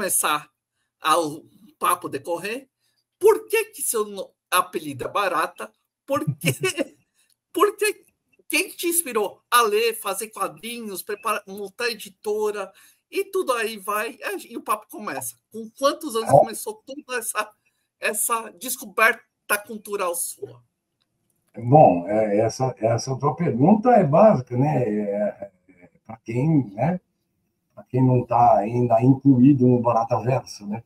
começar o papo decorrer, por que seu apelido é Barata? Por que quem te inspirou a ler, fazer quadrinhos, montar editora, e tudo aí vai, e o papo começa. Com quantos anos começou toda essa descoberta cultural sua? Bom, essa tua pergunta é básica, né? Para quem, né? Para quem não está ainda incluído no Barata Verso, né?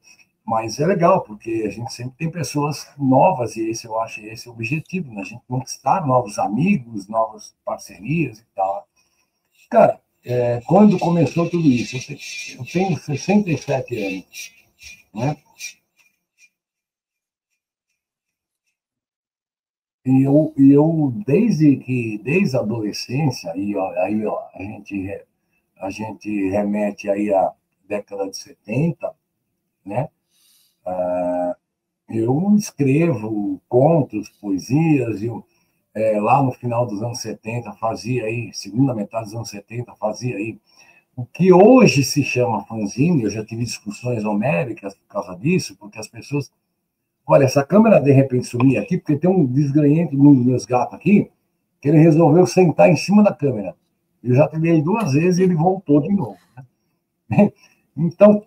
Mas é legal, porque a gente sempre tem pessoas novas, e esse eu acho esse é o objetivo, né? A gente conquistar novos amigos, novas parcerias e tal. Cara, quando começou tudo isso? Eu tenho 67 anos, né? E eu desde a adolescência, e ó, aí ó, a gente remete aí à década de 70, né? Eu escrevo contos, poesias, lá no final dos anos 70 fazia aí, segunda metade dos anos 70 fazia aí o que hoje se chama fanzine. Eu já tive discussões homéricas por causa disso, porque as pessoas... Olha, essa câmera de repente sumia aqui, porque tem um desgranhento nos meus gatos aqui, que ele resolveu sentar em cima da câmera. Eu já tentei 2 vezes e ele voltou de novo, né? Então,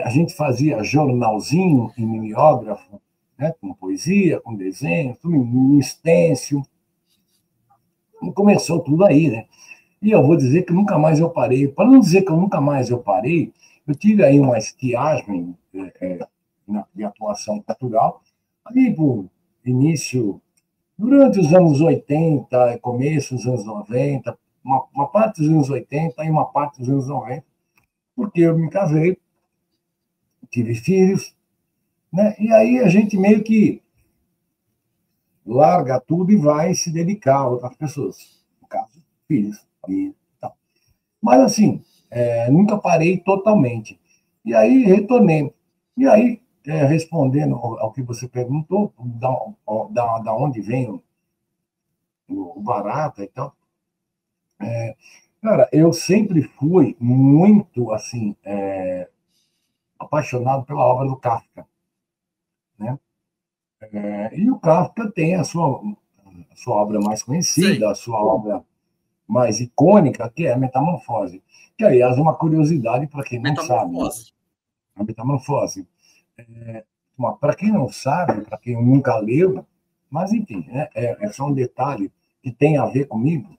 a gente fazia jornalzinho em mimeógrafo, né, com poesia, com desenho, tudo em stencil. E começou tudo aí, né? E eu vou dizer que nunca mais eu parei. Para não dizer que eu nunca mais eu parei, eu tive aí uma estiagem de atuação cultural, ali por início, durante os anos 80, começo dos anos 90, uma parte dos anos 80 e uma parte dos anos 90, porque eu me casei, tive filhos, né? E aí a gente meio que larga tudo e vai se dedicar a outras pessoas, no caso, filhos e tal. Mas assim, nunca parei totalmente. E aí retornei. E aí, respondendo ao que você perguntou, da onde vem o Barata e tal, cara, eu sempre fui muito assim apaixonado pela obra do Kafka, né? E o Kafka tem a sua obra mais Sei. conhecida, a sua obra mais icônica, que é a Metamorfose. Que, aliás, é uma curiosidade para quem não sabe, né? Metamorfose. A Metamorfose. Para quem não sabe, para quem nunca leu, mas enfim, né? É só um detalhe que tem a ver comigo.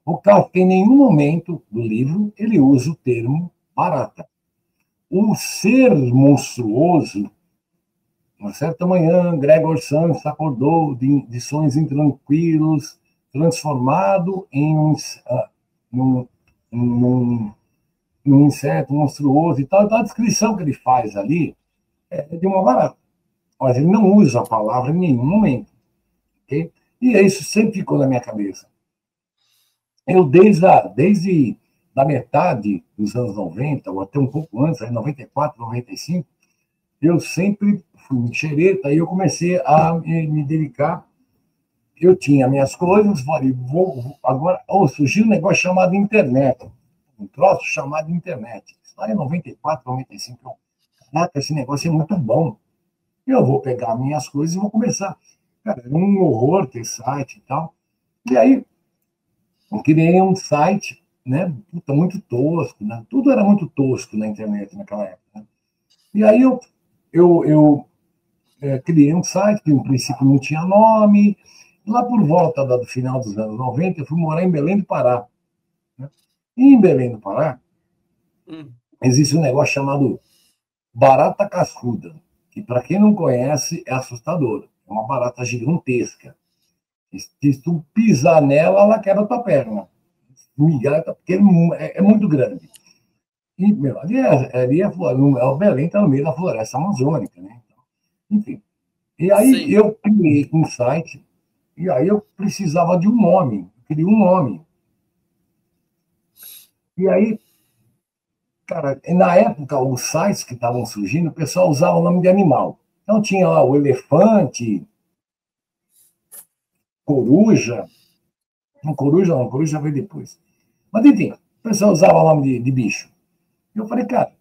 O Kafka, em nenhum momento do livro, ele usa o termo barata. O ser monstruoso, uma certa manhã, Gregor Samsa acordou de sonhos intranquilos, transformado em num, num, num inseto monstruoso e tal. Então, a descrição que ele faz ali é de uma barata. Mas ele não usa a palavra em nenhum momento. Okay? E isso sempre ficou na minha cabeça. Eu, desde da metade dos anos 90, ou até um pouco antes, 94, 95, eu sempre fui um xereta e eu comecei a me dedicar. Eu tinha minhas coisas, falei, agora surgiu um negócio chamado internet, um troço chamado internet. Isso lá em 94, 95, caraca, esse negócio é muito bom. Eu vou pegar minhas coisas e vou começar. Cara, era um horror ter site e tal. E aí, eu criei um site, né? Puta, muito tosco, né? Tudo era muito tosco na internet naquela época. Né? E aí eu criei um site que, no princípio, não tinha nome. Lá por volta do final dos anos 90, eu fui morar em Belém do Pará. Né? E em Belém do Pará, existe um negócio chamado barata cascuda, que, para quem não conhece, é assustador. É uma barata gigantesca. Se tu pisar nela, ela quebra a tua perna. Porque é muito grande. E, meu, o Belém está no meio da floresta amazônica, né? Enfim. E aí Sim. eu criei um site, e aí eu precisava de um nome. Eu queria um nome. E aí, cara, na época, os sites que estavam surgindo, o pessoal usava o nome de animal. Então tinha lá o elefante, coruja. Não, coruja veio depois. Mas enfim, o pessoal usava o nome de bicho. Eu falei, cara,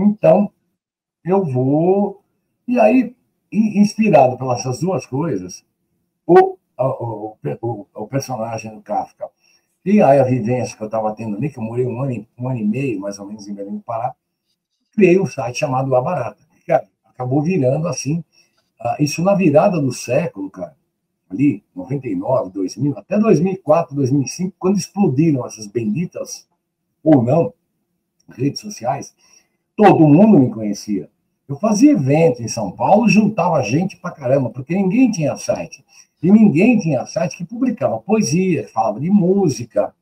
Então, eu vou... E aí, inspirado pelas essas duas coisas, o personagem do Kafka e aí a vivência que eu estava tendo ali, que eu morei um ano e meio, mais ou menos, em Belém do Pará, criei um site chamado A Barata. Cara, acabou virando assim, isso na virada do século, cara, ali, 99, 2000, até 2004, 2005, quando explodiram essas benditas, ou não, redes sociais, todo mundo me conhecia. Eu fazia evento em São Paulo, juntava gente pra caramba, porque ninguém tinha site. E ninguém tinha site que publicava poesia, que falava de música,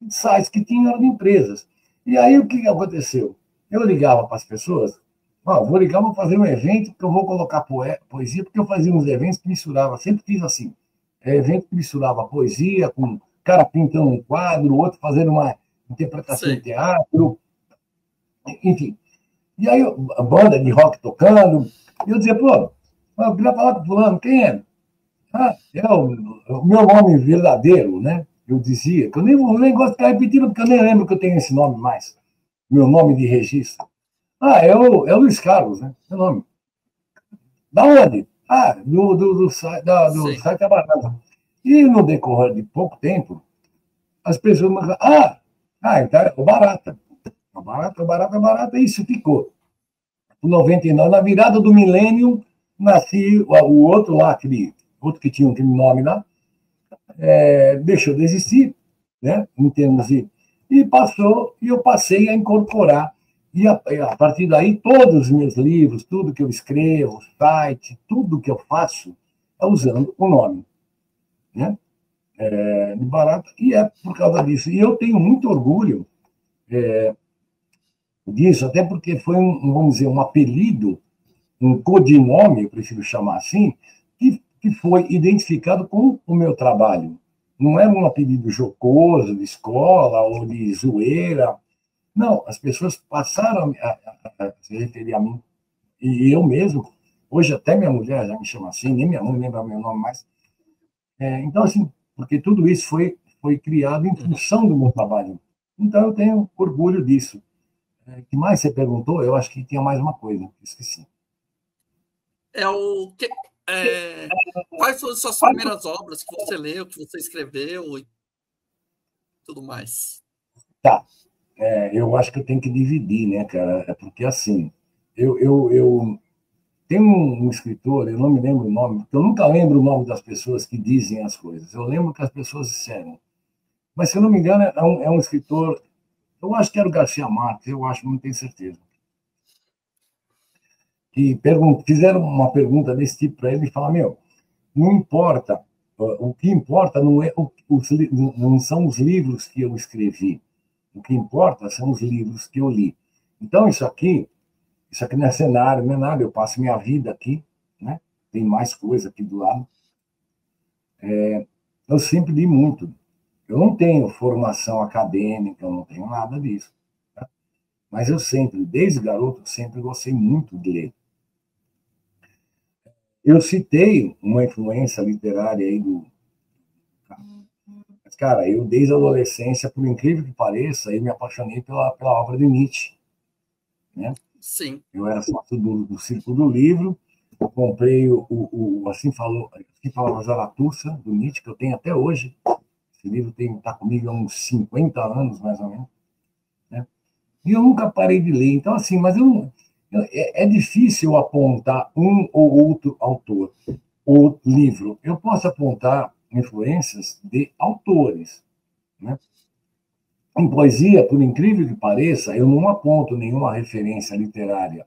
sites que tinham de empresas. E aí o que aconteceu? Eu ligava para as pessoas, vou ligar, vou fazer um evento que eu vou colocar poesia, porque eu fazia uns eventos que misturava, sempre fiz assim, evento que misturava poesia com cara pintando um quadro, outro fazendo uma interpretação em Sei. teatro, enfim. E aí a banda de rock tocando, e eu dizia, pô, eu queria falar com o fulano, quem é? É o meu nome verdadeiro, né? Eu dizia, que eu nem gosto de ficar repetindo, porque eu nem lembro que eu tenho esse nome mais. Meu nome de registro. É o Luiz Carlos, né? Meu nome. Da onde? Do Sei. site da Barata. E no decorrer de pouco tempo, as pessoas me falaram, então é o Barata. O Barata, isso ficou. Em 99, na virada do milênio, nasci o outro lá, aquele outro que tinha aquele nome lá, deixou de existir, né, em termos de. E passou, e eu passei a incorporar. A partir daí, todos os meus livros, tudo que eu escrevo, site, tudo que eu faço, é usando o nome, né, de Barata, e é por causa disso. E eu tenho muito orgulho disso, até porque foi, vamos dizer, um apelido, um codinome, eu prefiro chamar assim, que foi identificado com o meu trabalho. Não era um apelido jocoso, de escola ou de zoeira. Não, as pessoas passaram a se referir a mim. E eu mesmo, hoje até minha mulher já me chama assim, nem minha mãe lembra meu nome mais. Então, assim, porque tudo isso foi criado em Uhum. função do meu trabalho. Então, eu tenho orgulho disso. O que mais você perguntou? Eu acho que tinha mais uma coisa, esqueci. É o que. é, Quais foram as suas primeiras obras que você leu, que você escreveu e tudo mais? Tá. Eu acho que eu tenho que dividir, né, cara? É porque, assim, eu tenho um escritor, eu não me lembro o nome, porque eu nunca lembro o nome das pessoas que dizem as coisas. Eu lembro que as pessoas disseram. Mas, se eu não me engano, é um escritor, eu acho que era o Garcia Marques, eu acho, não tenho certeza. Que fizeram uma pergunta desse tipo para ele e falaram, meu, não importa, o que importa não são os livros que eu escrevi, o que importa são os livros que eu li. Então, isso aqui não é cenário, não é nada, eu passo minha vida aqui, né? Tem mais coisa aqui do lado. Eu sempre li muito. Eu não tenho formação acadêmica, eu não tenho nada disso. Tá? Mas eu sempre, desde garoto, sempre gostei muito de ler. Eu citei uma influência literária aí do. Mas, cara, eu desde a adolescência, por incrível que pareça, eu me apaixonei pela obra de Nietzsche. Né? Sim. Eu era sócio do Círculo do Livro, eu comprei Assim Falava Zaratustra, do Nietzsche, que eu tenho até hoje. Esse livro está comigo há uns 50 anos, mais ou menos. Né? E eu nunca parei de ler. Então, assim, mas é difícil apontar um ou outro autor ou livro. Eu posso apontar influências de autores. Né? Em poesia, por incrível que pareça, eu não aponto nenhuma referência literária.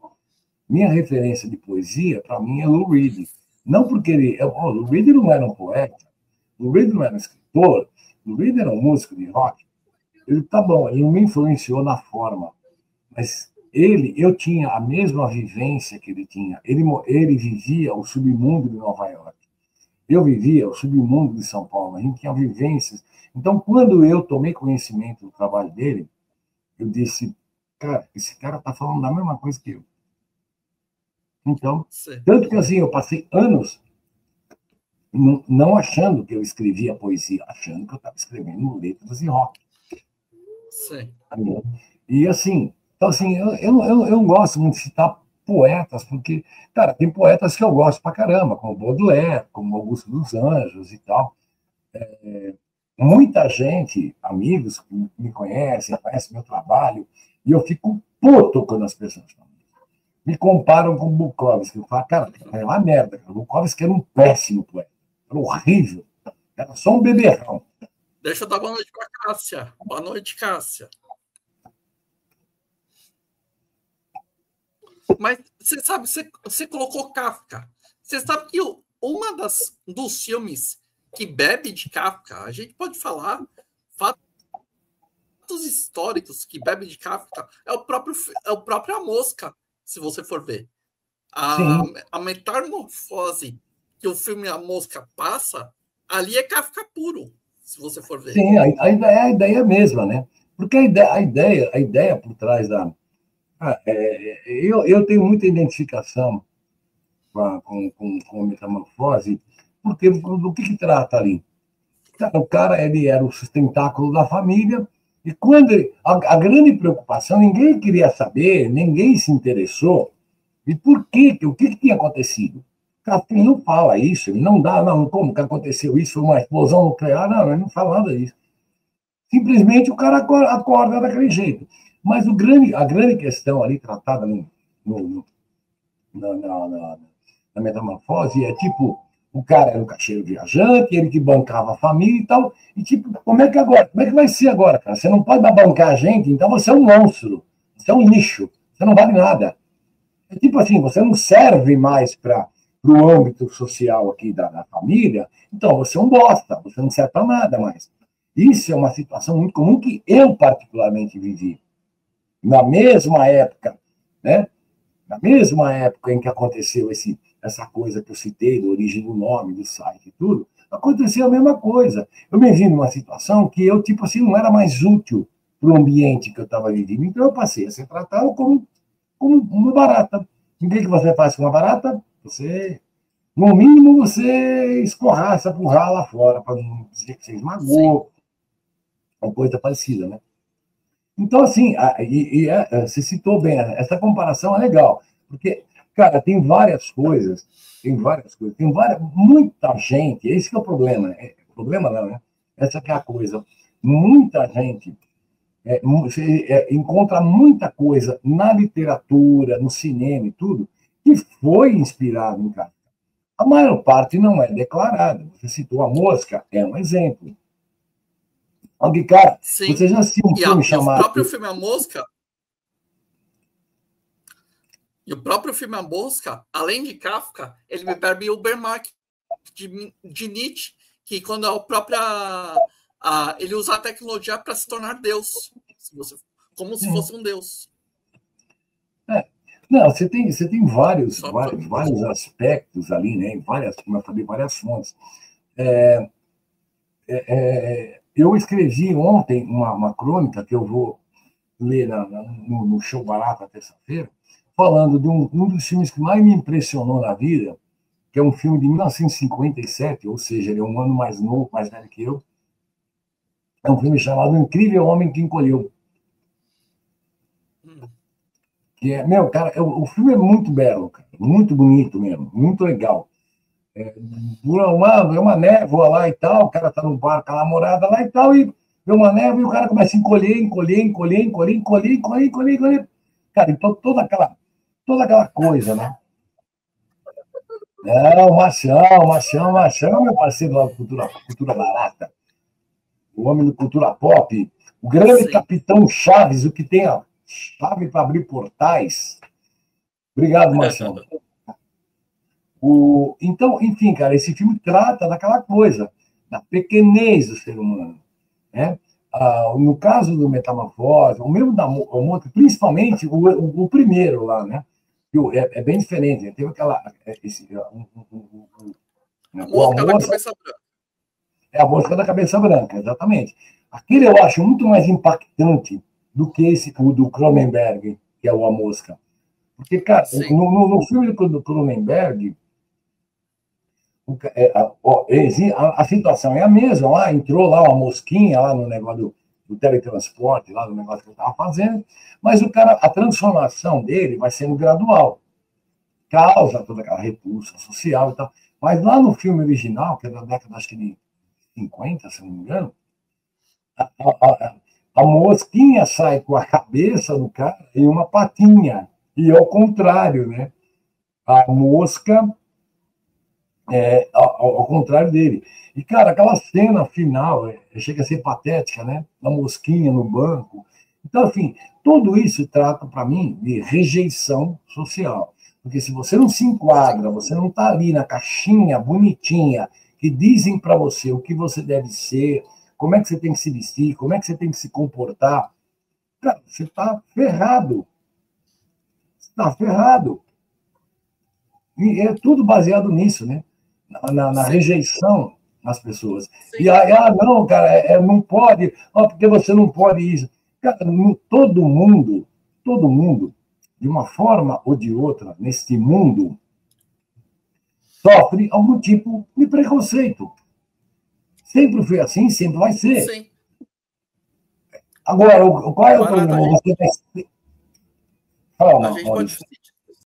Minha referência de poesia, para mim, é Lou Reed. Não porque Lou Reed não era um poeta, Lou Reed não era um escritor, Lou Reed era um músico de rock. Ele tá bom, ele não me influenciou na forma, mas eu tinha a mesma vivência que ele tinha. Ele vivia o submundo de Nova York. Eu vivia o submundo de São Paulo. A gente tinha vivências. Então, quando eu tomei conhecimento do trabalho dele, eu disse, cara, esse cara está falando da mesma coisa que eu. Então, Sei. tanto que assim, eu passei anos não achando que eu escrevia poesia, achando que eu estava escrevendo letras e rock. Sei. E assim, Então, assim, eu não gosto muito de citar poetas, porque, cara, tem poetas que eu gosto pra caramba, como Baudelaire, como Augusto dos Anjos e tal. Muita gente, amigos que me conhecem, conhecem meu trabalho, e eu fico puto quando as pessoas falam. Me comparam com Bukowski. Eu falo, cara, é uma merda. Cara. Bukowski era um péssimo poeta. Era horrível. Era só um beberrão. Deixa eu dar boa noite para a Cássia. Boa noite, Cássia. Mas você sabe, você colocou Kafka. Você sabe que uma dos filmes que bebe de Kafka, a gente pode falar fatos históricos que bebe de Kafka, é o próprio A Mosca, se você for ver. A metamorfose que o filme A Mosca passa, ali é Kafka puro, se você for ver. Sim, a ideia é a mesma, né? Porque a ideia por trás da. Eu tenho muita identificação com a metamorfose, porque do que trata ali? O cara ele era o sustentáculo da família, e quando a grande preocupação, ninguém queria saber, ninguém se interessou, e por quê? O que tinha acontecido? Ele não fala isso, ele não dá, não, como que aconteceu isso? Foi uma explosão nuclear? Não, ele não fala nada disso. Simplesmente o cara acorda daquele jeito. Mas a grande questão ali tratada na metamorfose é tipo, o cara era um caixeiro viajante, ele que bancava a família e tal, e tipo, como é que vai ser agora, cara? Você não pode bancar a gente, então você é um monstro, você é um lixo, você não vale nada. É tipo assim, você não serve mais para o âmbito social aqui da família, então você é um bosta, você não serve para nada mais. Isso é uma situação muito comum que eu particularmente vivi. Na mesma época, né? Na mesma época em que aconteceu essa coisa que eu citei, da origem do nome, do site e tudo, aconteceu a mesma coisa. Eu me vi numa situação que eu, tipo assim, não era mais útil para o ambiente que eu estava vivendo. Então eu passei a ser tratado como uma barata. O que você faz com uma barata? Você, no mínimo, você escorraça, empurrar lá fora, para não dizer que você esmagou, uma coisa parecida, né? Então, assim, você citou bem, essa comparação é legal, porque, cara, muita gente, esse que é o problema, problema não, né? Essa que é a coisa, muita gente você encontra muita coisa na literatura, no cinema e tudo, que foi inspirado em Kafka. A maior parte não é declarada. Você citou A Mosca, é um exemplo. Onde, cara, Sim. Você já assistiu um filme chamado... O próprio filme A Mosca, além de Kafka, ele bebe Ubermark de Nietzsche, que quando ele usa a tecnologia para se tornar Deus, como se fosse um Deus. Não, você tem vários aspectos ali, né? Como eu falei, várias fontes. Eu escrevi ontem uma crônica que eu vou ler no Show Barato, terça-feira, falando de um dos filmes que mais me impressionou na vida, que é um filme de 1957, ou seja, ele é um ano mais novo, mais velho que eu. É um filme chamado O Incrível Homem que Encolheu. Que cara, o filme é muito belo, cara, muito bonito mesmo, muito legal. É uma névoa lá e tal, o cara tá no bar com a namorada lá e tal, e vê uma névoa e o cara começa a encolher. Cara, então toda aquela coisa, né? O Machão, meu parceiro lá do Cultura Barata, o homem do Cultura Pop, o grande Capitão Chaves, o que tem a chave para abrir portais. Obrigado, Machão. Então, enfim, cara, esse filme trata daquela coisa, da pequenez do ser humano. Né? No caso do Metamorfose, o mesmo da Mosca, principalmente o primeiro lá, né? É bem diferente. Né? Teve aquela. A Mosca da Cabeça Branca. É a Mosca da Cabeça Branca, exatamente. Aquele eu acho muito mais impactante do que esse do Cronenberg, que é o A Mosca. Porque, cara, no filme do Cronenberg, a situação é a mesma, lá entrou lá uma mosquinha lá no negócio do teletransporte, lá do negócio que eu estava fazendo, mas o cara, a transformação dele vai sendo gradual, causa toda aquela repulsa social e tal. Mas lá no filme original, que é da década, acho que de 50, se não me engano, a mosquinha sai com a cabeça do cara e uma patinha. E ao contrário, né? A mosca ao contrário dele. E, cara, aquela cena final chega a ser patética, né? A mosquinha no banco. Então, enfim, tudo isso trata, para mim, de rejeição social. Porque se você não se enquadra, você não está ali na caixinha bonitinha que dizem para você o que você deve ser, como é que você tem que se vestir, como é que você tem que se comportar, cara, você está ferrado. Você está ferrado. E é tudo baseado nisso, né? Na rejeição às pessoas. Sim. E aí, não, cara, não pode, porque você não pode isso. Cara, todo mundo, de uma forma ou de outra, neste mundo, sofre algum tipo de preconceito. Sempre foi assim, sempre vai ser. Sim. Agora, qual é o problema? Você vai... Fala, a gente pode